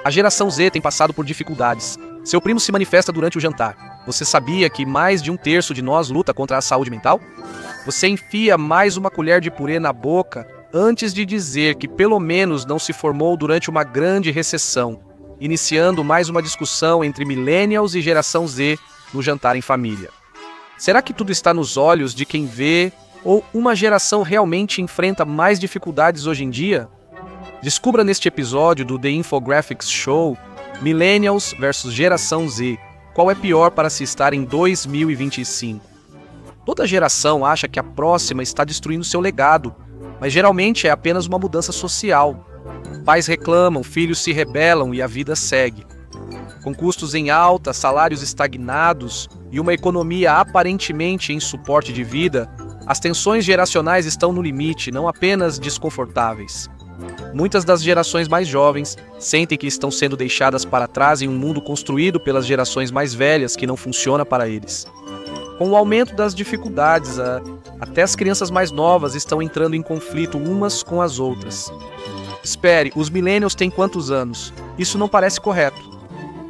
A geração Z tem passado por dificuldades. Seu primo se manifesta durante o jantar. Você sabia que mais de 1/3 de nós luta contra a saúde mental? Você enfia mais uma colher de purê na boca antes de dizer que pelo menos não se formou durante uma grande recessão, iniciando mais uma discussão entre millennials e geração Z no jantar em família. Será que tudo está nos olhos de quem vê, ou uma geração realmente enfrenta mais dificuldades hoje em dia? Descubra neste episódio do The Infographics Show, Millennials versus Geração Z, qual é pior para se estar em 2025. Toda geração acha que a próxima está destruindo seu legado, mas geralmente é apenas uma mudança social. Pais reclamam, filhos se rebelam e a vida segue. Com custos em alta, salários estagnados e uma economia aparentemente em suporte de vida, as tensões geracionais estão no limite, não apenas desconfortáveis. Muitas das gerações mais jovens sentem que estão sendo deixadas para trás em um mundo construído pelas gerações mais velhas que não funciona para eles. Com o aumento das dificuldades, até as crianças mais novas estão entrando em conflito umas com as outras. Espere, os millennials têm quantos anos? Isso não parece correto.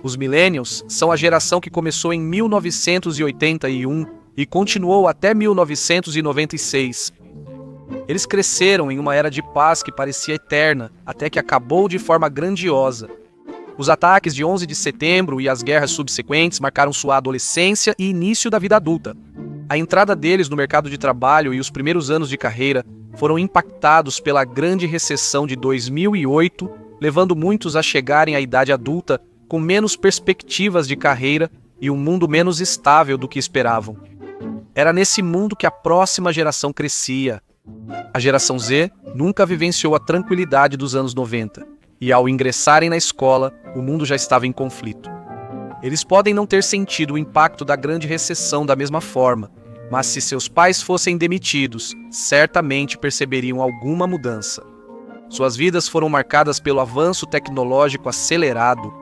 Os millennials são a geração que começou em 1981 e continuou até 1996. Eles cresceram em uma era de paz que parecia eterna, até que acabou de forma grandiosa. Os ataques de 11 de setembro e as guerras subsequentes marcaram sua adolescência e início da vida adulta. A entrada deles no mercado de trabalho e os primeiros anos de carreira foram impactados pela grande recessão de 2008, levando muitos a chegarem à idade adulta com menos perspectivas de carreira e um mundo menos estável do que esperavam. Era nesse mundo que a próxima geração crescia. A geração Z nunca vivenciou a tranquilidade dos anos 90, e ao ingressarem na escola, o mundo já estava em conflito. Eles podem não ter sentido o impacto da grande recessão da mesma forma, mas se seus pais fossem demitidos, certamente perceberiam alguma mudança. Suas vidas foram marcadas pelo avanço tecnológico acelerado.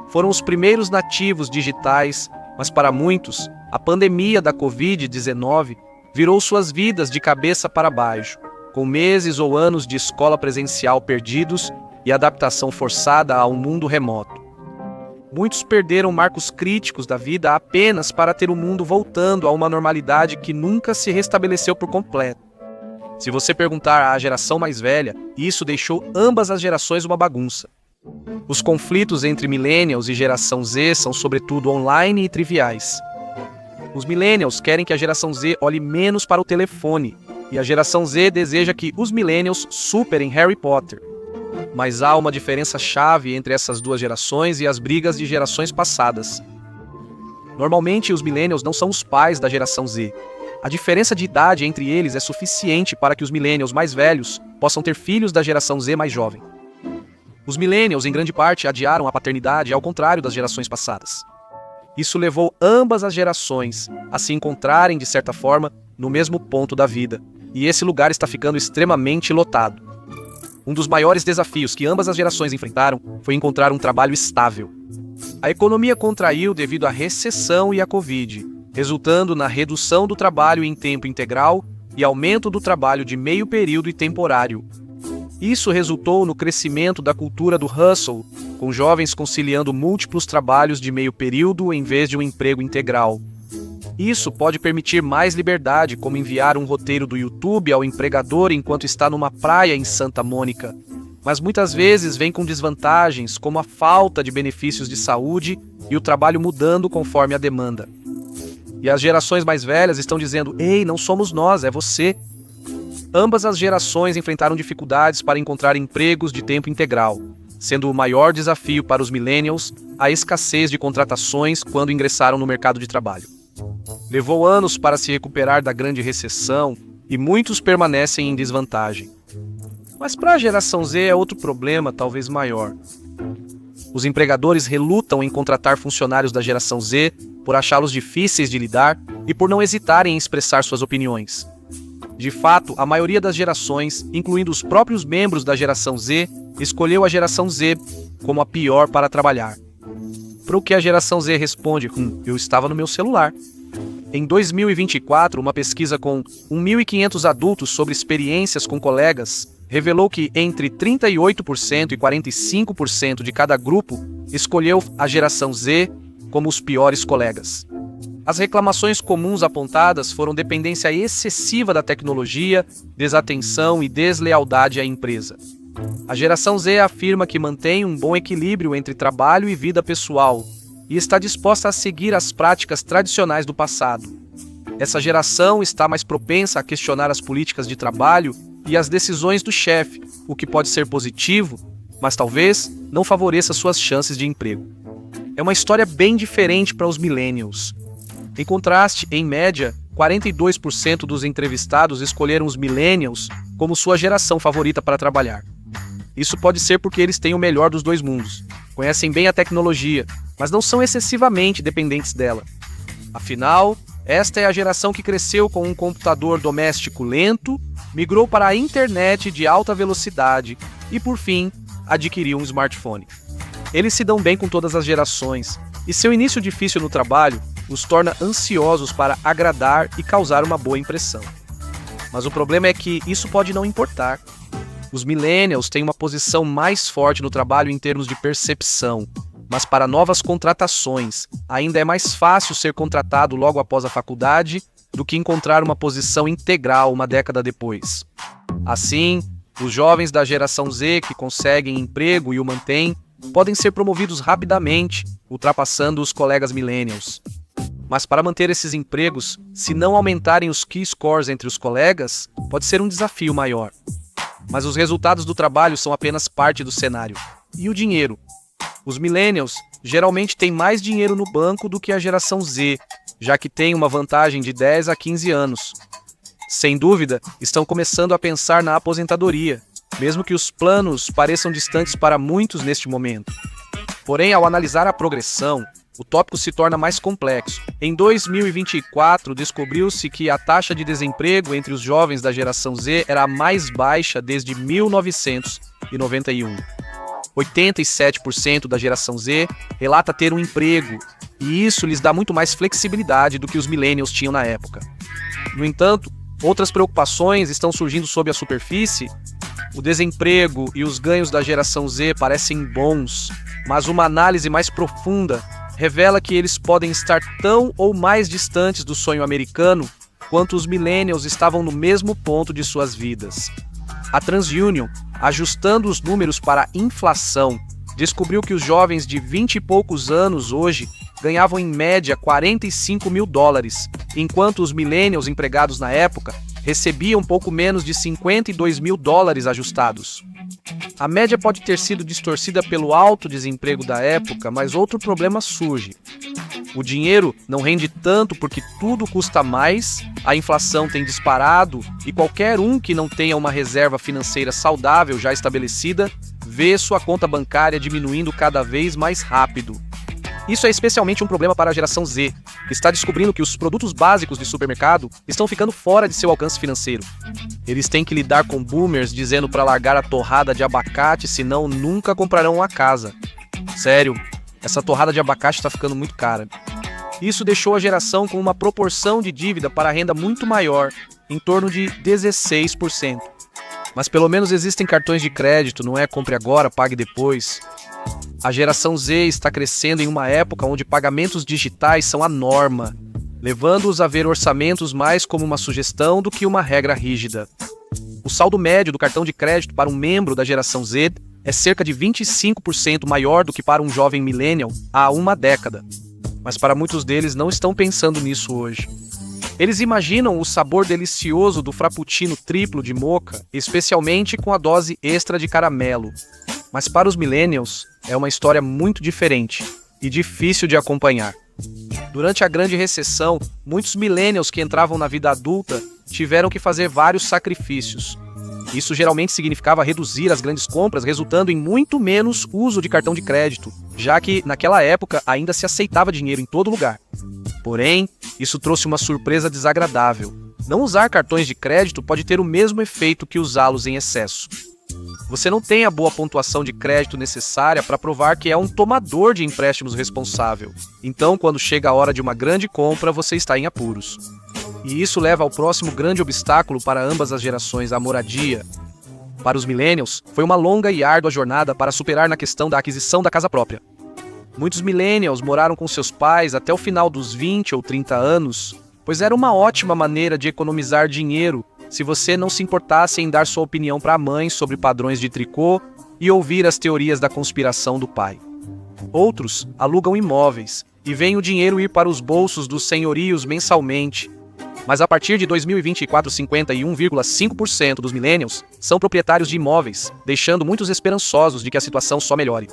Foram os primeiros nativos digitais, mas para muitos, a pandemia da Covid-19 virou suas vidas de cabeça para baixo, com meses ou anos de escola presencial perdidos e adaptação forçada a um mundo remoto. Muitos perderam marcos críticos da vida apenas para ter o mundo voltando a uma normalidade que nunca se restabeleceu por completo. Se você perguntar à geração mais velha, isso deixou ambas as gerações uma bagunça. Os conflitos entre millennials e geração Z são sobretudo online e triviais. Os millennials querem que a geração Z olhe menos para o telefone, e a geração Z deseja que os millennials superem Harry Potter. Mas há uma diferença chave entre essas duas gerações e as brigas de gerações passadas. Normalmente, os millennials não são os pais da geração Z. A diferença de idade entre eles é suficiente para que os millennials mais velhos possam ter filhos da geração Z mais jovem. Os millennials, em grande parte, adiaram a paternidade, ao contrário das gerações passadas. Isso levou ambas as gerações a se encontrarem, de certa forma, no mesmo ponto da vida, e esse lugar está ficando extremamente lotado. Um dos maiores desafios que ambas as gerações enfrentaram foi encontrar um trabalho estável. A economia contraiu devido à recessão e à Covid, resultando na redução do trabalho em tempo integral e aumento do trabalho de meio período e temporário. Isso resultou no crescimento da cultura do hustle, com jovens conciliando múltiplos trabalhos de meio período em vez de um emprego integral. Isso pode permitir mais liberdade, como enviar um roteiro do YouTube ao empregador enquanto está numa praia em Santa Mônica. Mas muitas vezes vem com desvantagens, como a falta de benefícios de saúde e o trabalho mudando conforme a demanda. E as gerações mais velhas estão dizendo: "Ei, não somos nós, é você." Ambas as gerações enfrentaram dificuldades para encontrar empregos de tempo integral, sendo o maior desafio para os millennials a escassez de contratações quando ingressaram no mercado de trabalho. Levou anos para se recuperar da grande recessão e muitos permanecem em desvantagem. Mas para a geração Z é outro problema, talvez maior. Os empregadores relutam em contratar funcionários da geração Z por achá-los difíceis de lidar e por não hesitarem em expressar suas opiniões. De fato, a maioria das gerações, incluindo os próprios membros da geração Z, escolheu a geração Z como a pior para trabalhar. Para o que a geração Z responde: eu estava no meu celular. Em 2024, uma pesquisa com 1.500 adultos sobre experiências com colegas revelou que entre 38% e 45% de cada grupo escolheu a geração Z como os piores colegas. As reclamações comuns apontadas foram dependência excessiva da tecnologia, desatenção e deslealdade à empresa. A geração Z afirma que mantém um bom equilíbrio entre trabalho e vida pessoal e está disposta a seguir as práticas tradicionais do passado. Essa geração está mais propensa a questionar as políticas de trabalho e as decisões do chefe, o que pode ser positivo, mas talvez não favoreça suas chances de emprego. É uma história bem diferente para os millennials. Em contraste, em média, 42% dos entrevistados escolheram os millennials como sua geração favorita para trabalhar. Isso pode ser porque eles têm o melhor dos dois mundos, conhecem bem a tecnologia, mas não são excessivamente dependentes dela. Afinal, esta é a geração que cresceu com um computador doméstico lento, migrou para a internet de alta velocidade e, por fim, adquiriu um smartphone. Eles se dão bem com todas as gerações, e seu início difícil no trabalho os torna ansiosos para agradar e causar uma boa impressão. Mas o problema é que isso pode não importar. Os millennials têm uma posição mais forte no trabalho em termos de percepção, mas para novas contratações, ainda é mais fácil ser contratado logo após a faculdade do que encontrar uma posição integral uma década depois. Assim, os jovens da geração Z que conseguem emprego e o mantêm podem ser promovidos rapidamente, ultrapassando os colegas millennials. Mas para manter esses empregos, se não aumentarem os key scores entre os colegas, pode ser um desafio maior. Mas os resultados do trabalho são apenas parte do cenário. E o dinheiro? Os millennials geralmente têm mais dinheiro no banco do que a geração Z, já que tem uma vantagem de 10 a 15 anos. Sem dúvida, estão começando a pensar na aposentadoria, mesmo que os planos pareçam distantes para muitos neste momento. Porém, ao analisar a progressão, o tópico se torna mais complexo. Em 2024, descobriu-se que a taxa de desemprego entre os jovens da geração Z era a mais baixa desde 1991. 87% da geração Z relata ter um emprego, e isso lhes dá muito mais flexibilidade do que os millennials tinham na época. No entanto, outras preocupações estão surgindo sob a superfície. O desemprego e os ganhos da geração Z parecem bons, mas uma análise mais profunda revela que eles podem estar tão ou mais distantes do sonho americano quanto os millennials estavam no mesmo ponto de suas vidas. A TransUnion, ajustando os números para a inflação, descobriu que os jovens de 20 e poucos anos hoje ganhavam em média $45 mil, enquanto os millennials empregados na época recebiam pouco menos de $52 mil ajustados. A média pode ter sido distorcida pelo alto desemprego da época, mas outro problema surge. O dinheiro não rende tanto porque tudo custa mais, a inflação tem disparado e qualquer um que não tenha uma reserva financeira saudável já estabelecida vê sua conta bancária diminuindo cada vez mais rápido. Isso é especialmente um problema para a geração Z, que está descobrindo que os produtos básicos de supermercado estão ficando fora de seu alcance financeiro. Eles têm que lidar com boomers dizendo para largar a torrada de abacate, senão nunca comprarão uma casa. Sério, essa torrada de abacate está ficando muito cara. Isso deixou a geração com uma proporção de dívida para a renda muito maior, em torno de 16%. Mas pelo menos existem cartões de crédito, não é compre agora, pague depois. A geração Z está crescendo em uma época onde pagamentos digitais são a norma, levando-os a ver orçamentos mais como uma sugestão do que uma regra rígida. O saldo médio do cartão de crédito para um membro da geração Z é cerca de 25% maior do que para um jovem millennial há uma década. Mas para muitos deles não estão pensando nisso hoje. Eles imaginam o sabor delicioso do frappuccino triplo de moca, especialmente com a dose extra de caramelo. Mas para os millennials, é uma história muito diferente e difícil de acompanhar. Durante a grande recessão, muitos millennials que entravam na vida adulta tiveram que fazer vários sacrifícios. Isso geralmente significava reduzir as grandes compras, resultando em muito menos uso de cartão de crédito, já que naquela época ainda se aceitava dinheiro em todo lugar. Porém, isso trouxe uma surpresa desagradável. Não usar cartões de crédito pode ter o mesmo efeito que usá-los em excesso. Você não tem a boa pontuação de crédito necessária para provar que é um tomador de empréstimos responsável. Então, quando chega a hora de uma grande compra, você está em apuros. E isso leva ao próximo grande obstáculo para ambas as gerações, a moradia. Para os millennials, foi uma longa e árdua jornada para superar na questão da aquisição da casa própria. Muitos millennials moraram com seus pais até o final dos 20 ou 30 anos, pois era uma ótima maneira de economizar dinheiro se você não se importasse em dar sua opinião para a mãe sobre padrões de tricô e ouvir as teorias da conspiração do pai. Outros alugam imóveis e veem o dinheiro ir para os bolsos dos senhorios mensalmente. Mas a partir de 2024, 51,5% dos millennials são proprietários de imóveis, deixando muitos esperançosos de que a situação só melhore.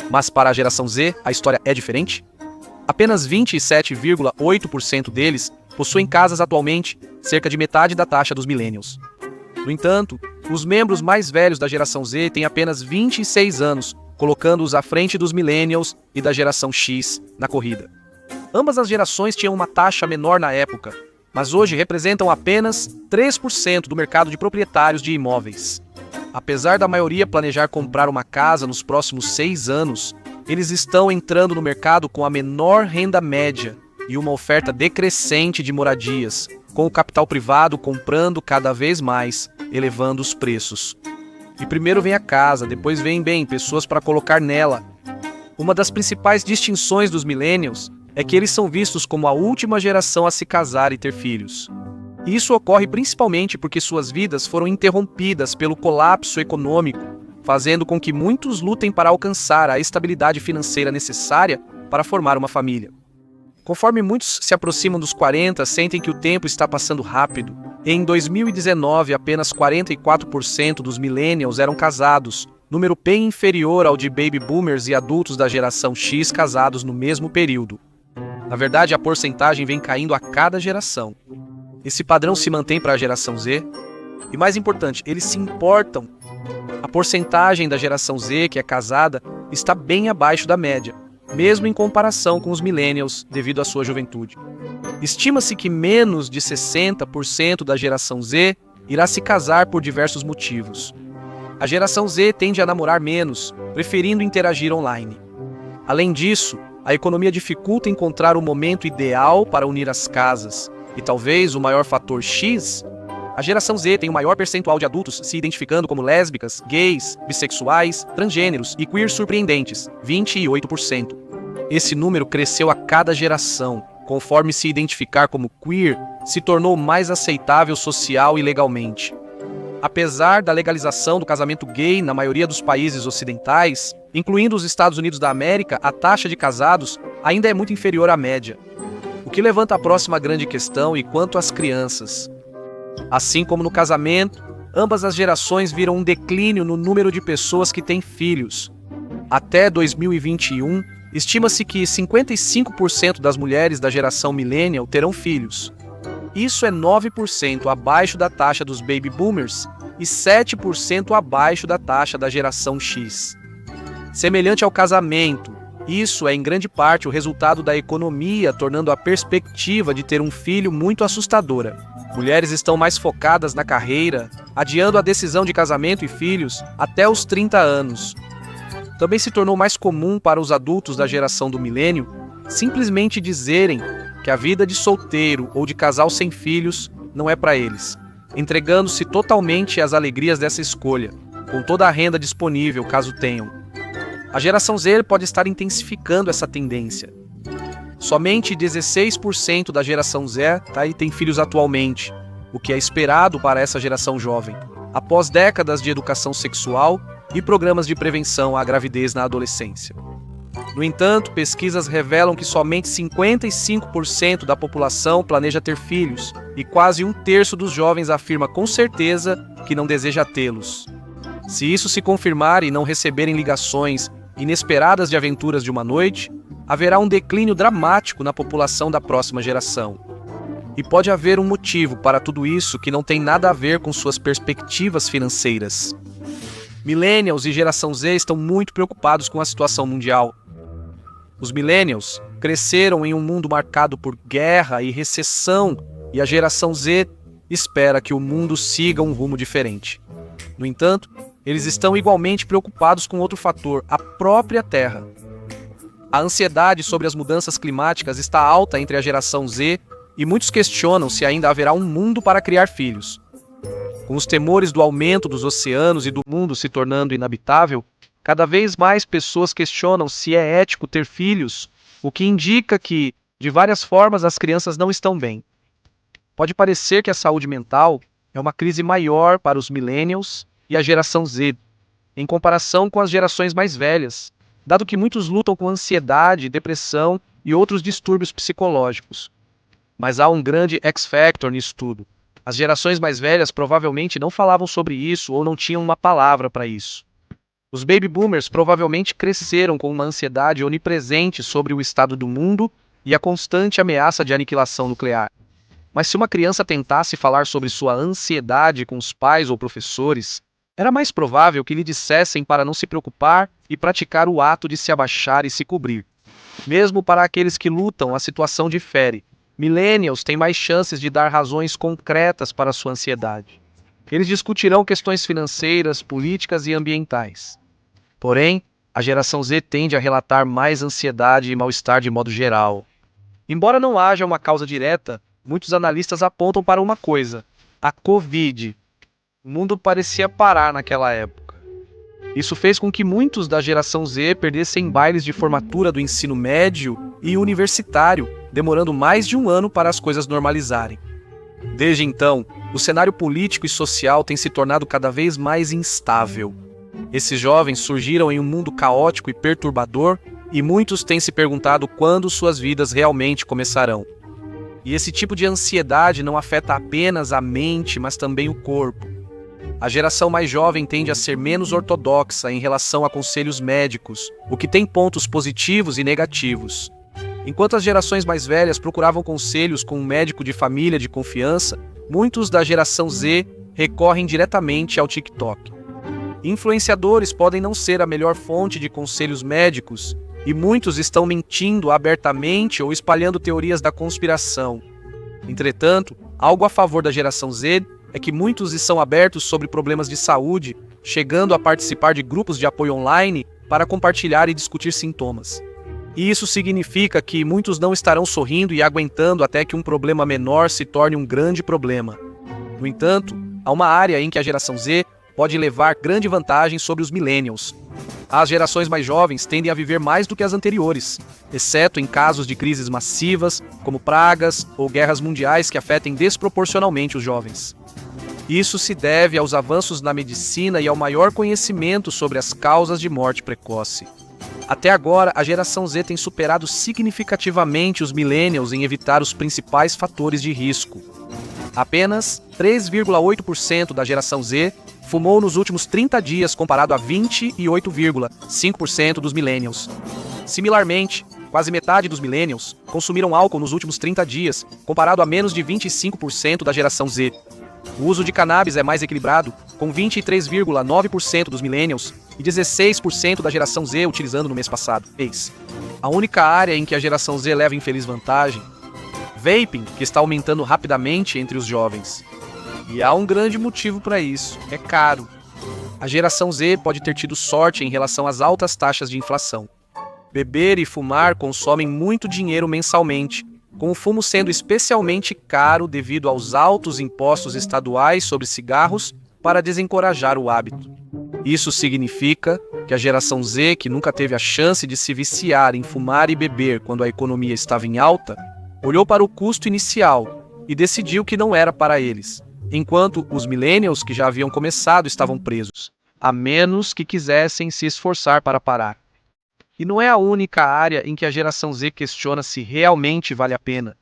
Mas para a geração Z, a história é diferente? Apenas 27,8% deles possuem casas atualmente, cerca de metade da taxa dos millennials. No entanto, os membros mais velhos da geração Z têm apenas 26 anos, colocando-os à frente dos millennials e da geração X na corrida. Ambas as gerações tinham uma taxa menor na época, mas hoje representam apenas 3% do mercado de proprietários de imóveis. Apesar da maioria planejar comprar uma casa nos próximos 6 anos, eles estão entrando no mercado com a menor renda média e uma oferta decrescente de moradias, com o capital privado comprando cada vez mais, elevando os preços. E primeiro vem a casa, depois vem pessoas para colocar nela. Uma das principais distinções dos millennials é que eles são vistos como a última geração a se casar e ter filhos. E isso ocorre principalmente porque suas vidas foram interrompidas pelo colapso econômico, fazendo com que muitos lutem para alcançar a estabilidade financeira necessária para formar uma família. Conforme muitos se aproximam dos 40, sentem que o tempo está passando rápido. Em 2019, apenas 44% dos millennials eram casados, número bem inferior ao de baby boomers e adultos da geração X casados no mesmo período. Na verdade, a porcentagem vem caindo a cada geração. Esse padrão se mantém para a geração Z. E mais importante, eles se importam. A porcentagem da geração Z que é casada está bem abaixo da média, mesmo em comparação com os millennials devido à sua juventude. Estima-se que menos de 60% da geração Z irá se casar por diversos motivos. A geração Z tende a namorar menos, preferindo interagir online. Além disso, a economia dificulta encontrar o momento ideal para unir as casas. E talvez o maior fator X, a geração Z tem o maior percentual de adultos se identificando como lésbicas, gays, bissexuais, transgêneros e queer surpreendentes, 28%. Esse número cresceu a cada geração, conforme se identificar como queer se tornou mais aceitável social e legalmente. Apesar da legalização do casamento gay na maioria dos países ocidentais, incluindo os Estados Unidos da América, a taxa de casados ainda é muito inferior à média. O que levanta a próxima grande questão e quanto às crianças. Assim como no casamento, ambas as gerações viram um declínio no número de pessoas que têm filhos. Até 2021, estima-se que 55% das mulheres da geração millennial terão filhos. Isso é 9% abaixo da taxa dos baby boomers e 7% abaixo da taxa da geração X. Semelhante ao casamento, isso é em grande parte o resultado da economia, tornando a perspectiva de ter um filho muito assustadora. Mulheres estão mais focadas na carreira, adiando a decisão de casamento e filhos até os 30 anos. Também se tornou mais comum para os adultos da geração do milênio simplesmente dizerem que a vida de solteiro ou de casal sem filhos não é para eles, entregando-se totalmente às alegrias dessa escolha, com toda a renda disponível caso tenham. A geração Z pode estar intensificando essa tendência. Somente 16% da geração Z tem filhos atualmente, o que é esperado para essa geração jovem, após décadas de educação sexual e programas de prevenção à gravidez na adolescência. No entanto, pesquisas revelam que somente 55% da população planeja ter filhos e quase um terço dos jovens afirma com certeza que não deseja tê-los. Se isso se confirmar e não receberem ligações inesperadas de aventuras de uma noite, haverá um declínio dramático na população da próxima geração. E pode haver um motivo para tudo isso que não tem nada a ver com suas perspectivas financeiras. Millennials e geração Z estão muito preocupados com a situação mundial. Os millennials cresceram em um mundo marcado por guerra e recessão, e a geração Z espera que o mundo siga um rumo diferente. No entanto, eles estão igualmente preocupados com outro fator, a própria Terra. A ansiedade sobre as mudanças climáticas está alta entre a geração Z e muitos questionam se ainda haverá um mundo para criar filhos. Com os temores do aumento dos oceanos e do mundo se tornando inabitável, cada vez mais pessoas questionam se é ético ter filhos, o que indica que, de várias formas, as crianças não estão bem. Pode parecer que a saúde mental é uma crise maior para os millennials e a geração Z, em comparação com as gerações mais velhas, dado que muitos lutam com ansiedade, depressão e outros distúrbios psicológicos. Mas há um grande X-factor nisso tudo. As gerações mais velhas provavelmente não falavam sobre isso ou não tinham uma palavra para isso. Os baby boomers provavelmente cresceram com uma ansiedade onipresente sobre o estado do mundo e a constante ameaça de aniquilação nuclear. Mas se uma criança tentasse falar sobre sua ansiedade com os pais ou professores, era mais provável que lhe dissessem para não se preocupar e praticar o ato de se abaixar e se cobrir. Mesmo para aqueles que lutam, a situação difere. Millennials têm mais chances de dar razões concretas para sua ansiedade. Eles discutirão questões financeiras, políticas e ambientais. Porém, a geração Z tende a relatar mais ansiedade e mal-estar de modo geral. Embora não haja uma causa direta, muitos analistas apontam para uma coisa: a Covid. O mundo parecia parar naquela época. Isso fez com que muitos da geração Z perdessem bailes de formatura do ensino médio e universitário, demorando mais de um ano para as coisas normalizarem. Desde então, o cenário político e social tem se tornado cada vez mais instável. Esses jovens surgiram em um mundo caótico e perturbador, e muitos têm se perguntado quando suas vidas realmente começarão. E esse tipo de ansiedade não afeta apenas a mente, mas também o corpo. A geração mais jovem tende a ser menos ortodoxa em relação a conselhos médicos, o que tem pontos positivos e negativos. Enquanto as gerações mais velhas procuravam conselhos com um médico de família de confiança, muitos da geração Z recorrem diretamente ao TikTok. Influenciadores podem não ser a melhor fonte de conselhos médicos, e muitos estão mentindo abertamente ou espalhando teorias da conspiração. Entretanto, algo a favor da geração Z é que muitos são abertos sobre problemas de saúde, chegando a participar de grupos de apoio online para compartilhar e discutir sintomas. E isso significa que muitos não estarão sorrindo e aguentando até que um problema menor se torne um grande problema. No entanto, há uma área em que a geração Z pode levar grande vantagem sobre os millennials. As gerações mais jovens tendem a viver mais do que as anteriores, exceto em casos de crises massivas, como pragas ou guerras mundiais que afetem desproporcionalmente os jovens. Isso se deve aos avanços na medicina e ao maior conhecimento sobre as causas de morte precoce. Até agora, a geração Z tem superado significativamente os millennials em evitar os principais fatores de risco. Apenas 3,8% da geração Z fumou nos últimos 30 dias, comparado a 28,5% dos millennials. Similarmente, quase metade dos millennials consumiram álcool nos últimos 30 dias, comparado a menos de 25% da geração Z. O uso de cannabis é mais equilibrado, com 23,9% dos millennials e 16% da geração Z utilizando no mês passado. Eis a única área em que a geração Z leva infeliz vantagem: vaping, que está aumentando rapidamente entre os jovens. E há um grande motivo para isso: é caro. A geração Z pode ter tido sorte em relação às altas taxas de inflação. Beber e fumar consomem muito dinheiro mensalmente, com o fumo sendo especialmente caro devido aos altos impostos estaduais sobre cigarros para desencorajar o hábito. Isso significa que a geração Z, que nunca teve a chance de se viciar em fumar e beber quando a economia estava em alta, olhou para o custo inicial e decidiu que não era para eles, enquanto os millennials que já haviam começado estavam presos, a menos que quisessem se esforçar para parar. E não é a única área em que a geração Z questiona se realmente vale a pena.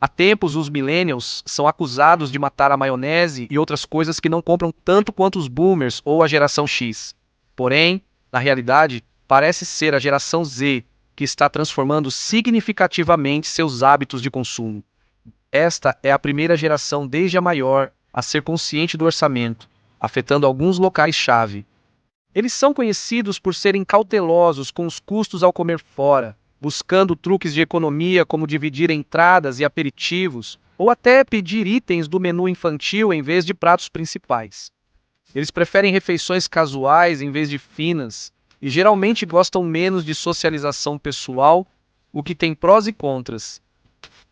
Há tempos, os millennials são acusados de matar a maionese e outras coisas que não compram tanto quanto os boomers ou a geração X. Porém, na realidade, parece ser a geração Z que está transformando significativamente seus hábitos de consumo. Esta é a primeira geração desde a maior a ser consciente do orçamento, afetando alguns locais-chave. Eles são conhecidos por serem cautelosos com os custos ao comer fora, buscando truques de economia como dividir entradas e aperitivos, ou até pedir itens do menu infantil em vez de pratos principais. Eles preferem refeições casuais em vez de finas, e geralmente gostam menos de socialização pessoal, o que tem prós e contras.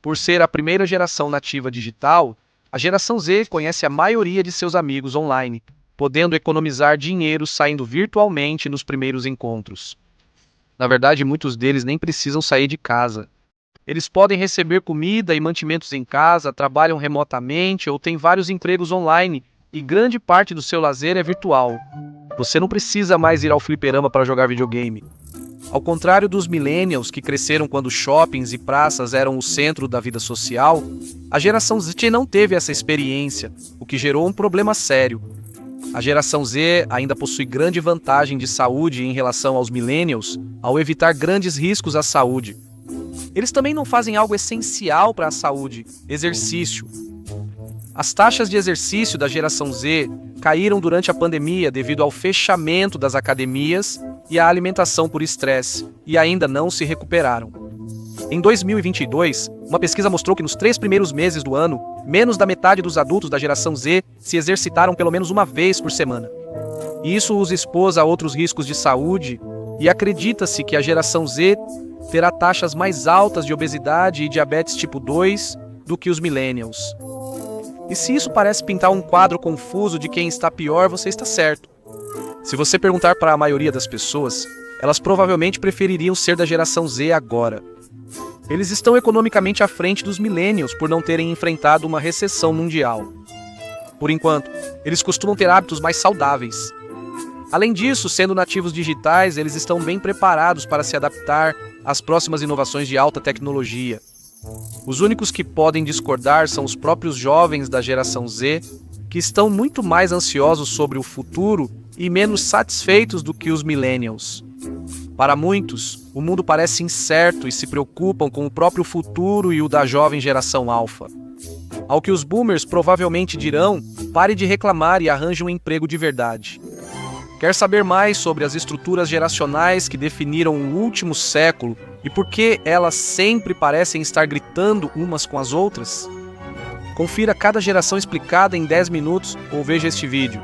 Por ser a primeira geração nativa digital, A geração Z conhece a maioria de seus amigos online, podendo economizar dinheiro saindo virtualmente nos primeiros encontros. Na verdade, muitos deles nem precisam sair de casa. Eles podem receber comida e mantimentos em casa, trabalham remotamente ou têm vários empregos online, e grande parte do seu lazer é virtual. Você não precisa mais ir ao fliperama para jogar videogame. Ao contrário dos millennials que cresceram quando shoppings e praças eram o centro da vida social, a geração Z não teve essa experiência, o que gerou um problema sério. A geração Z ainda possui grande vantagem de saúde em relação aos millennials ao evitar grandes riscos à saúde. Eles também não fazem algo essencial para a saúde: exercício. As taxas de exercício da geração Z caíram durante a pandemia devido ao fechamento das academias e à alimentação por estresse, e ainda não se recuperaram. Em 2022, uma pesquisa mostrou que nos 3 primeiros meses do ano, menos da metade dos adultos da geração Z se exercitaram pelo menos uma vez por semana. Isso os expôs a outros riscos de saúde, e acredita-se que a geração Z terá taxas mais altas de obesidade e diabetes tipo 2 do que os millennials. E se isso parece pintar um quadro confuso de quem está pior, você está certo. Se você perguntar para a maioria das pessoas, elas provavelmente prefeririam ser da geração Z agora. Eles estão economicamente à frente dos millennials por não terem enfrentado uma recessão mundial. Por enquanto, eles costumam ter hábitos mais saudáveis. Além disso, sendo nativos digitais, eles estão bem preparados para se adaptar às próximas inovações de alta tecnologia. Os únicos que podem discordar são os próprios jovens da geração Z, que estão muito mais ansiosos sobre o futuro e menos satisfeitos do que os millennials. Para muitos, o mundo parece incerto e se preocupam com o próprio futuro e o da jovem geração alfa. Ao que os boomers provavelmente dirão: pare de reclamar e arranje um emprego de verdade. Quer saber mais sobre as estruturas geracionais que definiram o último século e por que elas sempre parecem estar gritando umas com as outras? Confira cada geração explicada em 10 minutos ou veja este vídeo.